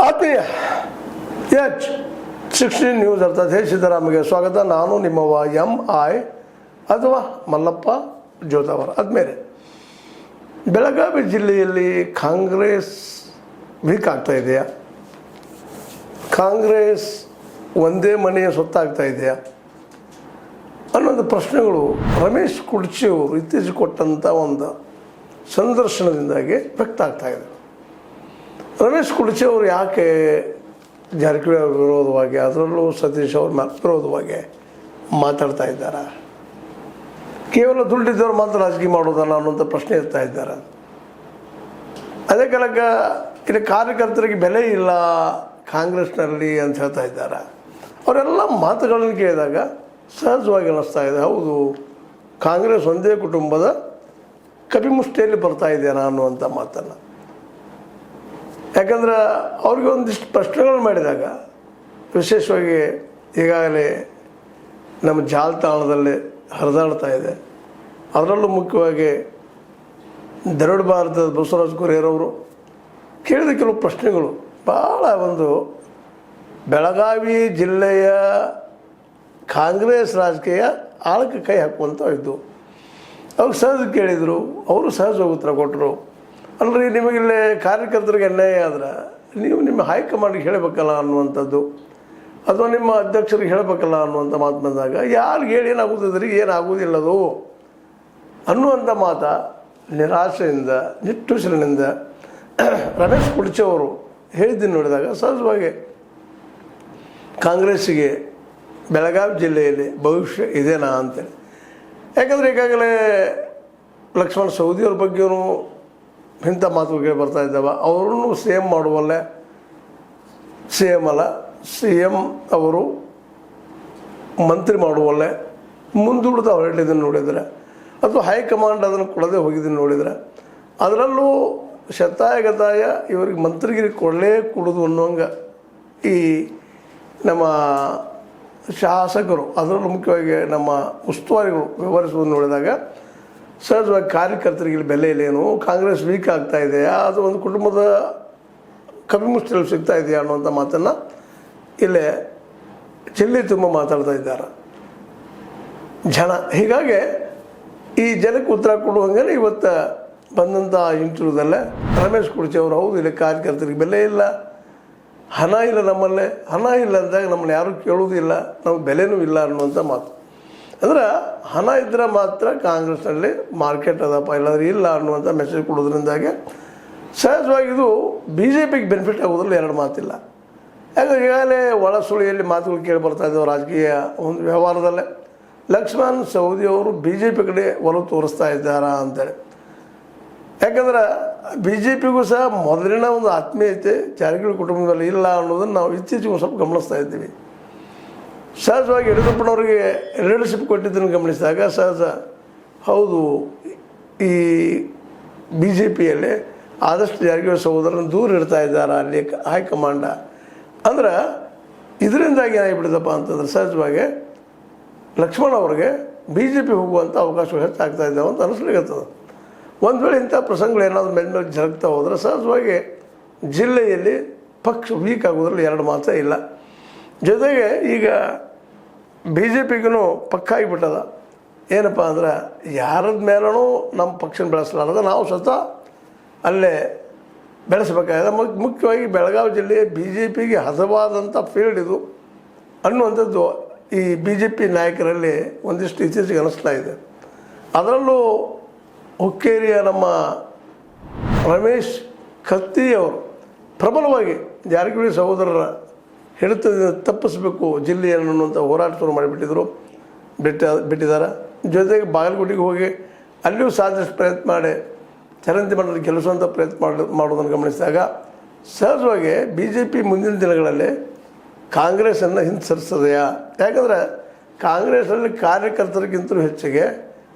ಆತ್ಮೀಯ H 16 news ಅರ್ಥಾತ್ ಹೇ ಸಿದ್ದರಾಮಗೆ ಸ್ವಾಗತ. ನಾನು ನಿಮ್ಮವ MI ಅಥವಾ ಮಲ್ಲಪ್ಪ ಜೋತಾವರ. ಆದಮೇಲೆ ಬೆಳಗಾವಿ ಜಿಲ್ಲೆಯಲ್ಲಿ ಕಾಂಗ್ರೆಸ್ ವೀಕ್ ಆಗ್ತಾ ಇದೆಯಾ, ಕಾಂಗ್ರೆಸ್ ಒಂದೇ ಮನೆಯ ಸೊತ್ತಾಗ್ತಾ ಇದೆಯಾ ಅನ್ನೋದು ಪ್ರಶ್ನೆಗಳು ರಮೇಶ್ ಕುರ್ಚಿ ಅವರು ಇತ್ತೀಚೆಗೆ ಕೊಟ್ಟಂಥ ಒಂದು ಸಂದರ್ಶನದಿಂದಾಗಿ ವ್ಯಕ್ತ ಆಗ್ತಾ ಇದೆ. ರಮೇಶ್ ಕುರ್ಚಿ ಅವರು ಯಾಕೆ ಜಾರಕಿಹೊಳಿ ಅವ್ರ ವಿರೋಧವಾಗಿ, ಅದರಲ್ಲೂ ಸತೀಶ್ ಅವ್ರ ವಿರೋಧವಾಗಿ ಮಾತಾಡ್ತಾ ಇದ್ದಾರೆ? ಕೇವಲ ದುಡ್ಡಿದ್ದವ್ರು ಮಾತ್ರ ರಾಜಕೀಯ ಮಾಡೋದಲ್ಲ ಅನ್ನೋಂಥ ಪ್ರಶ್ನೆ ಇರ್ತಾ ಇದ್ದಾರೆ. ಅದೇ ಕಾಲಕ್ಕ ಇಲ್ಲಿ ಕಾರ್ಯಕರ್ತರಿಗೆ ಬೆಲೆ ಇಲ್ಲ ಕಾಂಗ್ರೆಸ್ನಲ್ಲಿ ಅಂತ ಹೇಳ್ತಾ ಇದ್ದಾರೆ. ಅವರೆಲ್ಲ ಮಾತುಗಳನ್ನು ಕೇಳಿದಾಗ ಸಹಜವಾಗಿ ಅನ್ನಿಸ್ತಾ ಇದೆ, ಹೌದು ಕಾಂಗ್ರೆಸ್ ಒಂದೇ ಕುಟುಂಬದ ಕಪಿಮುಷ್ಟಿಯಲ್ಲಿ ಬರ್ತಾ ಇದೆಯಾ ಅನ್ನುವಂಥ ಮಾತನ್ನು. ಯಾಕಂದ್ರೆ ಅವ್ರಿಗೆ ಒಂದಿಷ್ಟು ಪ್ರಶ್ನೆಗಳು ಮಾಡಿದಾಗ, ವಿಶೇಷವಾಗಿ ಈಗಾಗಲೇ ನಮ್ಮ ಜಾಲತಾಣದಲ್ಲಿ ಹರಿದಾಡ್ತಾ ಇದೆ, ಅದರಲ್ಲೂ ಮುಖ್ಯವಾಗಿ ದರೋಡ ಭಾರತದ ಬಸವರಾಜ ಕುರಿಯರವರು ಕೇಳಿದ ಕೆಲವು ಪ್ರಶ್ನೆಗಳು ಭಾಳ ಒಂದು ಬೆಳಗಾವಿ ಜಿಲ್ಲೆಯ ಕಾಂಗ್ರೆಸ್ ರಾಜಕೀಯ ಆಳಕ್ಕೆ ಕೈ ಹಾಕುವಂಥ ಇದ್ದು. ಅವ್ರಿಗೆ ಸಹಜ ಕೇಳಿದರು, ಅವರು ಸಹಜವಾಗಿ ಉತ್ತರ ಕೊಟ್ಟರು. ಅಲ್ಲರಿ, ನಿಮಗಿಲ್ಲೇ ಕಾರ್ಯಕರ್ತರಿಗೆ ಅನ್ಯಾಯ ಆದ್ರೆ ನೀವು ನಿಮ್ಮ ಹೈಕಮಾಂಡ್ಗೆ ಹೇಳಬೇಕಲ್ಲ ಅನ್ನುವಂಥದ್ದು, ಅಥವಾ ನಿಮ್ಮ ಅಧ್ಯಕ್ಷರಿಗೆ ಹೇಳಬೇಕಲ್ಲ ಅನ್ನುವಂಥ ಮಾತು ಬಂದಾಗ, ಯಾರಿಗೆ ಹೇಳಿ ಏನಾಗುತ್ತದೆ, ಏನಾಗುವುದಿಲ್ಲದು ಅನ್ನುವಂಥ ಮಾತು ನಿರಾಶೆಯಿಂದ ನಿಟ್ಟುಸಿರಿನಿಂದ ರಮೇಶ್ ಕುರ್ಚಿ ಅವರು ಹೇಳಿದ್ದನ್ನು ನೋಡಿದಾಗ ಸಹಜವಾಗಿ ಕಾಂಗ್ರೆಸ್ಸಿಗೆ ಬೆಳಗಾವಿ ಜಿಲ್ಲೆಯಲ್ಲಿ ಭವಿಷ್ಯ ಇದೆನಾ ಅಂತೇಳಿ. ಯಾಕಂದರೆ ಈಗಾಗಲೇ ಲಕ್ಷ್ಮಣ ಸವದಿಯವ್ರ ಬಗ್ಗೆಯೂ ಇಂಥ ಮಾತುಗಳು ಬರ್ತಾ ಇದ್ದಾವೆ. ಅವರನ್ನು CM ಮಾಡುವಲ್ಲೇ, CM ಅಲ್ಲ CM ಅವರು ಮಂತ್ರಿ ಮಾಡುವಲ್ಲೇ ಮುಂದೂಡ್ದು ಅವ್ರು ಹೇಳಿದ್ದನ್ನು ನೋಡಿದರೆ, ಅಥವಾ ಹೈಕಮಾಂಡ್ ಅದನ್ನು ಕೊಡದೆ ಹೋಗಿದ್ದನ್ನು ನೋಡಿದರೆ, ಅದರಲ್ಲೂ ಶತಾಯಗತಾಯ ಇವರಿಗೆ ಮಂತ್ರಿಗಿರಿ ಕೊಡೋದು ಅನ್ನೋಂಗೆ ಈ ನಮ್ಮ ಶಾಸಕರು, ಅದರಲ್ಲೂ ಮುಖ್ಯವಾಗಿ ನಮ್ಮ ಉಸ್ತುವಾರಿಗಳು ವ್ಯವಹರಿಸುವುದನ್ನು ನೋಡಿದಾಗ ಸಹಜವಾಗಿ ಕಾರ್ಯಕರ್ತರಿಗೆ ಇಲ್ಲಿ ಬೆಲೆ ಇಲ್ಲೇನು, ಕಾಂಗ್ರೆಸ್ ವೀಕ್ ಆಗ್ತಾ ಇದೆಯಾ, ಅದು ಒಂದು ಕುಟುಂಬದ ಕಪಿಮುಷ್ಟಿಯಲ್ಲಿ ಸಿಗ್ತಾ ಇದೆಯಾ ಅನ್ನುವಂಥ ಮಾತನ್ನು ಇಲ್ಲೇ ಜಿಲ್ಲೆ ತುಂಬ ಮಾತಾಡ್ತಾ ಇದ್ದಾರೆ ಜನ. ಹೀಗಾಗಿ ಈ ಜನಕ್ಕೆ ಉತ್ತರ ಕೊಡುವಂಗೆ ಇವತ್ತು ಬಂದಂಥ ಇಂಟರ್ವ್ಯೂದಲ್ಲೇ ರಮೇಶ್ ಕುರ್ಚಿ ಅವರು, ಹೌದು ಇಲ್ಲಿ ಕಾರ್ಯಕರ್ತರಿಗೆ ಬೆಲೆ ಇಲ್ಲ, ಹಣ ಇಲ್ಲ, ನಮ್ಮಲ್ಲೇ ಹಣ ಇಲ್ಲ ಅಂದಾಗ ನಮ್ಮನ್ನು ಯಾರೂ ಕೇಳುವುದಿಲ್ಲ, ನಮಗೆ ಬೆಲೆನೂ ಇಲ್ಲ ಅನ್ನುವಂಥ ಮಾತು. ಅಂದ್ರೆ ಹಣ ಇದ್ದರೆ ಮಾತ್ರ ಕಾಂಗ್ರೆಸ್ನಲ್ಲಿ ಮಾರ್ಕೆಟ್ ಅದಪ್ಪ, ಇಲ್ಲಾಂದ್ರೆ ಇಲ್ಲ ಅನ್ನುವಂಥ ಮೆಸೇಜ್ ಕೊಡೋದ್ರಿಂದಾಗೆ ಸಹಜವಾಗಿ ಇದು BJPಗೆ ಬೆನಿಫಿಟ್ ಆಗೋದ್ರಲ್ಲಿ ಎರಡು ಮಾತಿಲ್ಲ. ಯಾಕಂದ್ರೆ ಈಗಾಗಲೇ ಒಳ ಸುಳಿಯಲ್ಲಿ ಮಾತುಗಳು ಕೇಳಿ ಬರ್ತಾ ಇದ್ದಾವೆ ರಾಜಕೀಯ ಒಂದು ವ್ಯವಹಾರದಲ್ಲೇ. ಲಕ್ಷ್ಮಣ್ ಸವದಿಯವರು BJP ಕಡೆ ಒಲವು ತೋರಿಸ್ತಾ ಇದ್ದಾರಾ ಅಂತೇಳಿ. ಯಾಕಂದ್ರೆ BJPಗೂ ಸಹ ಮೊದಲಿನ ಒಂದು ಆತ್ಮೀಯತೆ ಜಾರಕಿಹೊಳಿ ಕುಟುಂಬದಲ್ಲಿ ಇಲ್ಲ ಅನ್ನೋದನ್ನು ನಾವು ಇತ್ತೀಚೆಗೆ ಸ್ವಲ್ಪ ಗಮನಿಸ್ತಾ ಇದ್ದೀವಿ. ಸಹಜವಾಗಿ ಯಡಿಯೂರಪ್ಪನವ್ರಿಗೆ ಲೀಡರ್ಶಿಪ್ ಕೊಟ್ಟಿದ್ದನ್ನು ಗಮನಿಸಿದಾಗ ಸಹಜ, ಹೌದು ಈ BJPಯಲ್ಲಿ ಆದಷ್ಟು ಜಾರಕಿಹೊಳಿ ಸಹೋದರನ್ನು ದೂರ ಇಡ್ತಾ ಇದ್ದಾರೆ ಅಲ್ಲಿ ಹೈಕಮಾಂಡ. ಅಂದ್ರೆ ಇದರಿಂದಾಗಿ ಏನಾಗಿಬಿಟ್ಟಿದಪ್ಪ ಅಂತಂದ್ರೆ ಸಹಜವಾಗಿ ಲಕ್ಷ್ಮಣ್ ಅವ್ರಿಗೆ BJP ಹೋಗುವಂಥ ಅವಕಾಶಗಳು ಹೆಚ್ಚಾಗ್ತಾ ಇದ್ದಾವೆ ಅಂತ ಅನಿಸ್ಲಿಕ್ಕತ್ತದ. ಒಂದು ವೇಳೆ ಇಂಥ ಪ್ರಸಂಗಗಳೇನಾದರೂ ಮೇಲೆ ಜರುಗ್ತಾ ಹೋದರೆ ಸಹಜವಾಗಿ ಜಿಲ್ಲೆಯಲ್ಲಿ ಪಕ್ಷ ವೀಕ್ ಆಗೋದ್ರಲ್ಲಿ ಎರಡು ಮಾತ್ರ ಇಲ್ಲ. ಜೊತೆಗೆ ಈಗ BJPಗೂ ಪಕ್ಕ ಆಗಿಬಿಟ್ಟದ. ಏನಪ್ಪ ಅಂದ್ರೆ ಯಾರದ ಮೇಲೂ ನಮ್ಮ ಪಕ್ಷನ ಬೆಳೆಸಲಾರದ, ನಾವು ಸ್ವತಃ ಅಲ್ಲೇ ಬೆಳೆಸಬೇಕಾಗಿದೆ. ಮುಖ್ಯವಾಗಿ ಬೆಳಗಾವಿ ಜಿಲ್ಲೆಯ BJPಗೆ ಹದವಾದಂಥ ಫೀಲ್ಡ್ ಇದು ಅನ್ನುವಂಥದ್ದು ಈ BJP ನಾಯಕರಲ್ಲಿ ಒಂದಿಷ್ಟು ಇತ್ತೀಚೆಗೆ ಅನ್ನಿಸ್ತಾ ಇದೆ. ಅದರಲ್ಲೂ ಹುಕ್ಕೇರಿಯ ನಮ್ಮ ರಮೇಶ್ ಕತ್ತಿಯವರು ಪ್ರಬಲವಾಗಿ ಜಾರಕಿಹೊಳಿ ಸಹೋದರರ ಹಿಡಿತದಿಂದ ತಪ್ಪಿಸಬೇಕು ಜಿಲ್ಲೆಯನ್ನು ಅನ್ನುವಂಥ ಹೋರಾಟ ಶುರು ಬಿಟ್ಟಿದ್ದಾರೆ. ಜೊತೆಗೆ ಬಾಗಲಕೋಟೆಗೆ ಹೋಗಿ ಅಲ್ಲಿಯೂ ಸಾಧಿಸಿ ಪ್ರಯತ್ನ ಮಾಡಿ ಚರಂತಿ ಮಾಡೋದು ಗೆಲ್ಲಿಸುವಂಥ ಪ್ರಯತ್ನ ಮಾಡೋದನ್ನು ಗಮನಿಸಿದಾಗ ಸಹಜವಾಗಿ BJP ಮುಂದಿನ ದಿನಗಳಲ್ಲಿ ಕಾಂಗ್ರೆಸ್ಸನ್ನು ಹಿಂಸರಿಸ್ತದೆಯಾ? ಯಾಕಂದರೆ ಕಾಂಗ್ರೆಸ್ನಲ್ಲಿ ಕಾರ್ಯಕರ್ತರಿಗಿಂತಲೂ ಹೆಚ್ಚಿಗೆ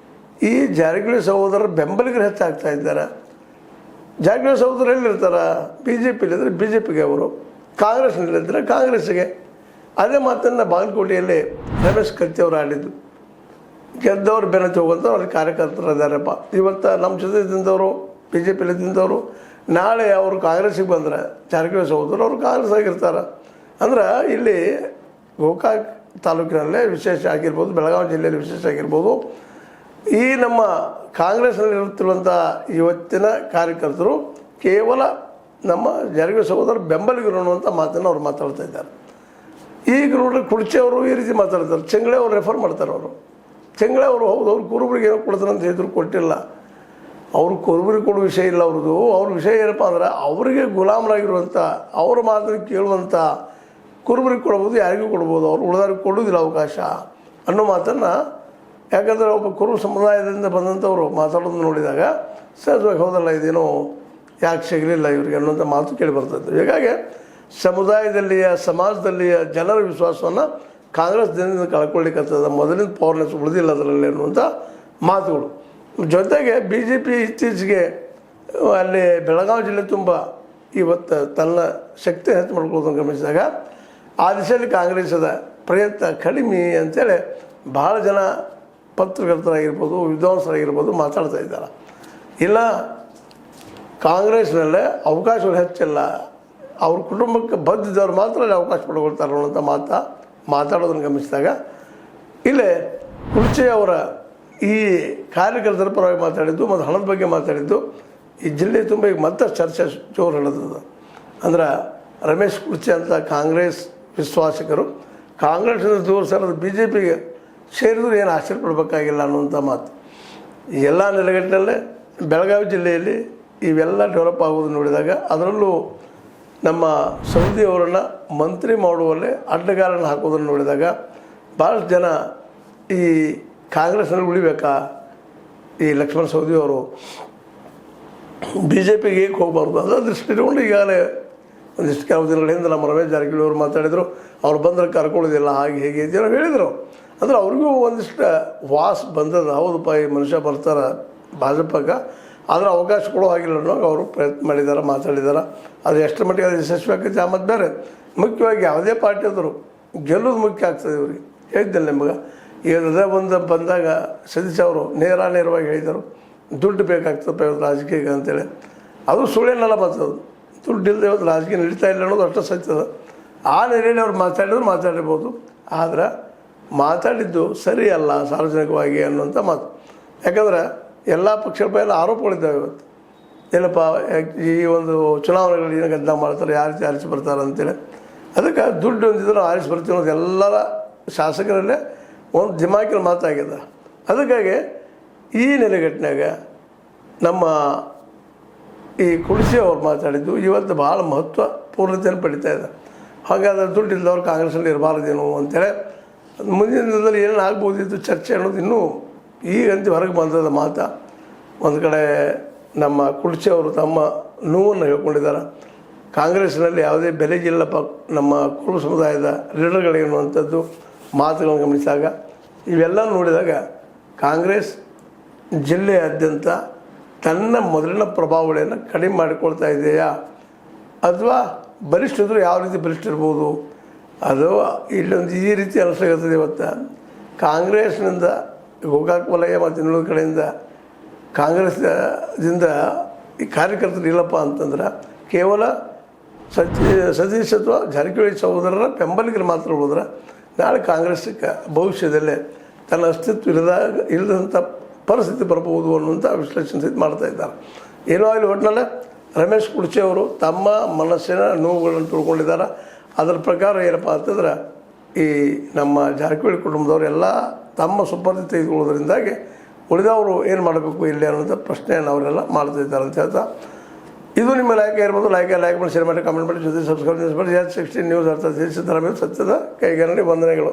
ಈ ಜಾರಕಿಹೊಳಿ ಸಹೋದರರ ಬೆಂಬಲಿಗರು ಹೆಚ್ಚಾಗ್ತಾ ಇದ್ದಾರೆ. ಜಾರಕಿಹೊಳಿ ಸಹೋದರರು ಎಲ್ಲಿರ್ತಾರೆ? BJPಲಿದ್ದರೆ BJPಗೆ ಅವರು, ಕಾಂಗ್ರೆಸ್ನಲ್ಲಿದ್ದರೆ ಕಾಂಗ್ರೆಸ್ಸಿಗೆ. ಅದೇ ಮಾತನ್ನು ಬಾಗಲಕೋಟೆಯಲ್ಲಿ ರಮೇಶ್ ಕತ್ತಿ ಅವರು ಆಡಿದ್ದು. ಗೆದ್ದವ್ರು ಬೆನ್ನತ್ತಿ ಹೋಗುವಂಥ ಅವ್ರಿಗೆ ಕಾರ್ಯಕರ್ತರು ಇದ್ದಾರಪ್ಪ. ಇವತ್ತು ನಮ್ಮ ಜೊತೆ ಇದ್ದಂಥವರು BJPಲಿ ಇದ್ದಂಥವರು ನಾಳೆ ಅವರು ಕಾಂಗ್ರೆಸ್ಸಿಗೆ ಬಂದರೆ ಜಾರಕಿಹೊಳಿ ಸಹೋದರರು ಅವರು ಕಾಂಗ್ರೆಸ್ ಆಗಿರ್ತಾರೆ. ಅಂದ್ರೆ ಇಲ್ಲಿ ಗೋಕಾಕ್ ತಾಲೂಕಿನಲ್ಲೇ ವಿಶೇಷ ಆಗಿರ್ಬೋದು, ಬೆಳಗಾವಿ ಜಿಲ್ಲೆಯಲ್ಲಿ ವಿಶೇಷ ಆಗಿರ್ಬೋದು, ಈ ನಮ್ಮ ಕಾಂಗ್ರೆಸ್ನಲ್ಲಿರುತ್ತಿರುವಂಥ ಇವತ್ತಿನ ಕಾರ್ಯಕರ್ತರು ಕೇವಲ ನಮ್ಮ ಜಾರಕಿಹೊಳಿ ಸಹೋದರ ಬೆಂಬಲಿಗರು ಅನ್ನುವಂಥ ಮಾತನ್ನು ಅವ್ರು ಮಾತಾಡ್ತಾ ಇದ್ದಾರೆ. ಈಗ ನೋಡ್ರಿ ಕುರ್ಚಿ ಅವರು ಈ ರೀತಿ ಮಾತಾಡ್ತಾರೆ. ಚೆಂಗಳೆ ಅವರು ರೆಫರ್ ಮಾಡ್ತಾರೆ. ಚೆಂಗಳೆ ಅವರು ಹೌದು ಅವ್ರು ಕುರುಬರಿಗೆ ಏನೋ ಕೊಡ್ತಾರೆ ಅಂತ ಹೇಳಿದ್ರು, ಕೊಟ್ಟಿಲ್ಲ. ಅವರು ಕುರುಬರಿಗೆ ಕೊಡೋ ವಿಷಯ ಇಲ್ಲ ಅವ್ರದ್ದು. ಅವ್ರ ವಿಷಯ ಏನಪ್ಪ ಅಂದ್ರೆ ಅವರಿಗೆ ಗುಲಾಮರಾಗಿರುವಂಥ ಅವ್ರ ಮಾತನ್ನು ಕೇಳುವಂಥ ಕುರುಬರಿಗೆ ಕೊಡ್ಬೋದು, ಯಾರಿಗೂ ಕೊಡ್ಬೋದು, ಅವ್ರು ಉಳಿದವ್ರಿಗೆ ಕೊಡೋದಿಲ್ಲ ಅವಕಾಶ ಅನ್ನೋ ಮಾತನ್ನು. ಯಾಕಂದರೆ ಒಬ್ಬ ಕುರುಬ ಸಮುದಾಯದಿಂದ ಬಂದಂಥವ್ರು ಮಾತಾಡೋದು ನೋಡಿದಾಗ ಸಹಜವಾಗಿ ಹೌದಲ್ಲ ಇದೇನೋ ಯಾಕೆ ಸಿಗಲಿಲ್ಲ ಇವರಿಗೆ ಅನ್ನೋಂಥ ಮಾತು ಕೇಳಿ ಬರ್ತದೆ. ಹೀಗಾಗಿ ಸಮುದಾಯದಲ್ಲಿಯ ಸಮಾಜದಲ್ಲಿಯ ಜನರ ವಿಶ್ವಾಸವನ್ನು ಕಾಂಗ್ರೆಸ್ ಜನದಿಂದ ಕಳ್ಕೊಳ್ಳಿಕ್ಕತ್ತದ. ಮೊದಲಿನ ಪವರ್ನೆಸ್ ಉಳಿದಿಲ್ಲ ಅದರಲ್ಲಿ ಅನ್ನುವಂಥ ಮಾತುಗಳು. ಜೊತೆಗೆ ಬಿ ಜೆ ಪಿ ಇತ್ತೀಚೆಗೆ ಅಲ್ಲಿ ಬೆಳಗಾವಿ ಜಿಲ್ಲೆ ತುಂಬ ಇವತ್ತು ತನ್ನ ಶಕ್ತಿ ಹೆಚ್ಚು ಮಾಡ್ಕೊಳ್ಳೋದನ್ನು ಗಮನಿಸಿದಾಗ ಆ ದಿಶೆಯಲ್ಲಿ ಕಾಂಗ್ರೆಸ್ಸದ ಪ್ರಯತ್ನ ಕಡಿಮೆ ಅಂತೇಳಿ ಭಾಳ ಜನ ಪತ್ರಕರ್ತರಾಗಿರ್ಬೋದು, ವಿದ್ವಾಂಸರಾಗಿರ್ಬೋದು ಮಾತಾಡ್ತಾ ಇದ್ದಾರೆ. ಇಲ್ಲ ಕಾಂಗ್ರೆಸ್ನಲ್ಲೇ ಅವಕಾಶಗಳು ಹೆಚ್ಚಿಲ್ಲ, ಅವ್ರ ಕುಟುಂಬಕ್ಕೆ ಬದ್ದಿದ್ದವ್ರು ಮಾತ್ರ ಅಲ್ಲಿ ಅವಕಾಶ ಪಡ್ಕೊಳ್ತಾರೆ ಅನ್ನೋಂಥ ಮಾತಾಡೋದನ್ನು ಗಮನಿಸಿದಾಗ ಇಲ್ಲೇ ಕುರ್ಚಿ ಅವರ ಈ ಕಾರ್ಯಕರ್ತರ ಪರವಾಗಿ ಮಾತಾಡಿದ್ದು ಮತ್ತು ಹಣದ ಬಗ್ಗೆ ಮಾತಾಡಿದ್ದು ಈ ಜಿಲ್ಲೆ ತುಂಬ ಈಗ ಮತ್ತೆ ಚರ್ಚೆ ಜೋರು ಹಿಡಿದದ. ಅಂದ್ರೆ ರಮೇಶ್ ಕುರ್ಚಿ ಅಂತ ಕಾಂಗ್ರೆಸ್ ವಿಶ್ವಾಸಿಕರು ಕಾಂಗ್ರೆಸ್ನಿಂದ ದೂರ ಸರದ ಬಿ ಜೆ ಪಿಗೆ ಸೇರಿದ್ರು ಏನು ಆಶ್ಚರ್ಯಪಡಬೇಕಾಗಿಲ್ಲ ಅನ್ನುವಂಥ ಮಾತು. ಎಲ್ಲ ನೆಲೆಗಟ್ಟಿನಲ್ಲೇ ಬೆಳಗಾವಿ ಜಿಲ್ಲೆಯಲ್ಲಿ ಇವೆಲ್ಲ ಡೆವಲಪ್ ಆಗೋದು ನೋಡಿದಾಗ, ಅದರಲ್ಲೂ ನಮ್ಮ ಸೌದಿ ಅವರನ್ನು ಮಂತ್ರಿ ಮಾಡುವಲ್ಲೇ ಅಡ್ಡಗಾಲನ್ನು ಹಾಕೋದನ್ನು ನೋಡಿದಾಗ ಭಾಳಷ್ಟು ಜನ ಈ ಕಾಂಗ್ರೆಸ್ನಲ್ಲಿ ಉಳಿಬೇಕಾ, ಈ ಲಕ್ಷ್ಮಣ ಸವದಿ ಅವರು ಬಿ ಜೆ ಪಿಗೆ ಏಕೆ ಹೋಗಬಾರ್ದು ಅದರ ದೃಷ್ಟಿ ಇಟ್ಕೊಂಡು ಈಗಾಗಲೇ ಒಂದಿಷ್ಟು ಕೆಲವು ದಿನಗಳ ಹಿಂದೆ ನಮ್ಮ ರಮೇಶ್ ಜಾರಕಿಹೊಳಿ ಅವರು ಮಾತಾಡಿದರು. ಅವ್ರು ಬಂದರೆ ಕರ್ಕೊಳ್ಳೋದಿಲ್ಲ ಹಾಗೆ ಹೇಗೆ ಜನ ಹೇಳಿದರು. ಅಂದ್ರೆ ಅವ್ರಿಗೂ ಒಂದಿಷ್ಟು ವಾಸ್ ಬಂದದ. ಹೌದಪ್ಪ ಈ ಮನುಷ್ಯ ಬರ್ತಾರೆ ಭಾಜಪಕ್ಕೆ, ಆದರೆ ಅವಕಾಶ ಕೊಡೋ ಹಾಗಿಲ್ಲ ಅನ್ನೋ ಅವರು ಪ್ರಯತ್ನ ಮಾಡಿದ್ದಾರೆ, ಮಾತಾಡಿದ್ದಾರೆ. ಅದು ಎಷ್ಟು ಮಟ್ಟಿಗೆ ಅದು ಯಶಸ್ವಿ ಆಗ್ತೈತೆ ಆಮೇಲೆ ಬೇರೆ. ಮುಖ್ಯವಾಗಿ ಯಾವುದೇ ಪಾರ್ಟಿ ಆದರೂ ಗೆಲ್ಲೋದು ಮುಖ್ಯ ಆಗ್ತದೆ ಇವ್ರಿಗೆ. ಹೇಳಿದ್ದಿಲ್ಲ ನಿಮಗೆ ಈಗ ಬಂದಾಗ ಸತೀಶ್ ಅವರು ನೇರವಾಗಿ ಹೇಳಿದರು, ದುಡ್ಡು ಬೇಕಾಗ್ತದಪ್ಪ ಇವತ್ತು ರಾಜಕೀಯಕ್ಕೆ ಅಂತೇಳಿ. ಅದು ಸುಳ್ಳೇನಲ್ಲ ಬರ್ತದೆ. ದುಡ್ಡು ಇಲ್ಲದೆ ಇವತ್ತು ರಾಜಕೀಯ ನಡೀತಾ ಇಲ್ಲ ಅನ್ನೋದು ಅಷ್ಟು ಸತ್ಯದ. ಆ ನೆಲೆಯಲ್ಲಿ ಅವ್ರು ಮಾತಾಡಿರ್ಬೋದು, ಆದರೆ ಮಾತಾಡಿದ್ದು ಸರಿ ಅಲ್ಲ ಸಾರ್ವಜನಿಕವಾಗಿ ಅನ್ನುವಂಥ ಮಾತು. ಯಾಕಂದ್ರೆ ಎಲ್ಲ ಪಕ್ಷಗಳ ಮೇಲೆ ಆರೋಪಗಳಿದ್ದಾವೆ ಇವತ್ತು. ಏನಪ್ಪ ಈ ಒಂದು ಚುನಾವಣೆಗಳು ಏನು ಗದ್ದಲ ಮಾಡ್ತಾರೆ, ಯಾವ ರೀತಿ ಆರಿಸಿ ಬರ್ತಾರೆ ಅಂತೇಳಿ. ಅದಕ್ಕೆ ದುಡ್ಡು ಹೊಂದಿದ್ರು ಆರಿಸಿ ಬರ್ತೀವಿ ಅನ್ನೋದು ಎಲ್ಲರ ಶಾಸಕರಲ್ಲೇ ಒಂದು ದಿಮಾಕಿನ ಮಾತಾಗಿದೆ. ಅದಕ್ಕಾಗಿ ಈ ನೆಲೆಗಟ್ಟಿನಾಗ ನಮ್ಮ ಈ ಕುರ್ಚಿ ಅವ್ರು ಮಾತಾಡಿದ್ದು ಇವತ್ತು ಭಾಳ ಮಹತ್ವ ಪೂರ್ಣತೆಯನ್ನು ಪಡಿತಾ ಇದೆ. ಹಾಗಾದ್ರೆ ದುಡ್ಡು ಇಲ್ಲದವ್ರು ಕಾಂಗ್ರೆಸ್ಸಲ್ಲಿ ಇರಬಾರ್ದೇನೋ ಅಂತೇಳಿ ಮುಂದಿನ ದಿನದಲ್ಲಿ ಏನೇನು ಆಗ್ಬೋದಿತ್ತು ಚರ್ಚೆ ಅನ್ನೋದು ಇನ್ನೂ ಈಗಂತೂ ಹೊರಗೆ ಬಂದದ ಮಾತು. ಒಂದು ಕಡೆ ನಮ್ಮ ಕುರ್ಚಿ ಅವರು ತಮ್ಮ ನೋವನ್ನು ಹೇಳ್ಕೊಂಡಿದ್ದಾರೆ. ಕಾಂಗ್ರೆಸ್ನಲ್ಲಿ ಯಾವುದೇ ಬೆಲೆಗಿಲ್ಲಪ್ಪ ನಮ್ಮ ಕುರುಬ ಸಮುದಾಯದ ಲೀಡರ್ಗಳೇನುವಂಥದ್ದು ಮಾತುಗಳನ್ನು ಗಮನಿಸಿದಾಗ, ಇವೆಲ್ಲ ನೋಡಿದಾಗ ಕಾಂಗ್ರೆಸ್ ಜಿಲ್ಲೆಯಾದ್ಯಂತ ತನ್ನ ಮೊದಲಿನ ಪ್ರಭಾವಗಳನ್ನು ಕಡಿಮೆ ಮಾಡಿಕೊಳ್ತಾ ಇದೆಯಾ, ಅಥವಾ ಬಲಿಷ್ಠರು ಯಾವ ರೀತಿ ಬಲಿಷ್ಠ ಇರ್ಬೋದು, ಅದು ಇಲ್ಲೊಂದು ಈ ರೀತಿ ಅನಿಸ್ಲಿರ್ತದೆ. ಇವತ್ತು ಕಾಂಗ್ರೆಸ್ನಿಂದ ಗೋಕಾಕ್ ವಲಯ ಮತ್ತು ಇನ್ನೊಂದು ಕಡೆಯಿಂದ ಕಾಂಗ್ರೆಸ್ದಿಂದ ಈ ಕಾರ್ಯಕರ್ತರು ಇಲ್ಲಪ್ಪ ಅಂತಂದ್ರೆ ಕೇವಲ ಸತೀಶ್ ಅಥವಾ ಜಾರಕಿಹೊಳಿ ಸಹೋದರರ ಬೆಂಬಲಿಗರು ಮಾತ್ರ ಹೋದ್ರೆ ನಾಳೆ ಕಾಂಗ್ರೆಸ್ಗೆ ಭವಿಷ್ಯದಲ್ಲೇ ತನ್ನ ಅಸ್ತಿತ್ವ ಇಲ್ಲದಂಥ ಪರಿಸ್ಥಿತಿ ಬರ್ಬೋದು ಅನ್ನುವಂಥ ವಿಶ್ಲೇಷಣೆ ಸಹಿತ ಮಾಡ್ತಾ ಇದ್ದಾರೆ. ಏನೋ ಇಲ್ಲಿ ಒಟ್ಟಿನಲ್ಲೇ ರಮೇಶ್ ಕುರ್ಚಿ ಅವರು ತಮ್ಮ ಮನಸ್ಸಿನ ನೋವುಗಳನ್ನು ತಿಳ್ಕೊಂಡಿದ್ದಾರೆ. ಅದರ ಪ್ರಕಾರ ಏನಪ್ಪ ಅಂತಂದ್ರೆ ಈ ನಮ್ಮ ಜಾರಕಿಹೊಳಿ ಕುಟುಂಬದವರು ಎಲ್ಲ ತಮ್ಮ ಸುಪರ್ದಿ ತೆಗೆದುಕೊಳ್ಳೋದ್ರಿಂದಾಗಿ ಉಳಿದವರು ಏನು ಮಾಡಬೇಕು ಇಲ್ಲಿ ಅನ್ನೋಂಥ ಪ್ರಶ್ನೆಯನ್ನು ಅವರೆಲ್ಲ ಮಾಡ್ತಾಯಿದ್ದಾರೆ ಅಂತ ಹೇಳ್ತಾ, ಇದು ನಿಮ್ಮ ಲೈಕ್ ಇರ್ಬೋದು. ಲೈಕ್ ಮಾಡಿ, ಶೇರ್ ಮಾಡಿ, ಕಮೆಂಟ್ ಮಾಡಿ, ಜೊತೆ ಸಬ್ಸ್ಕ್ರೈಬ್ ಮಾಡಿ. 16 ನ್ಯೂಸ್ ಅರ್ಥ ದೇಶದ ಸತ್ಯದ ಕೈಗಾರಿಕೆ ವಂದನೆಗಳು.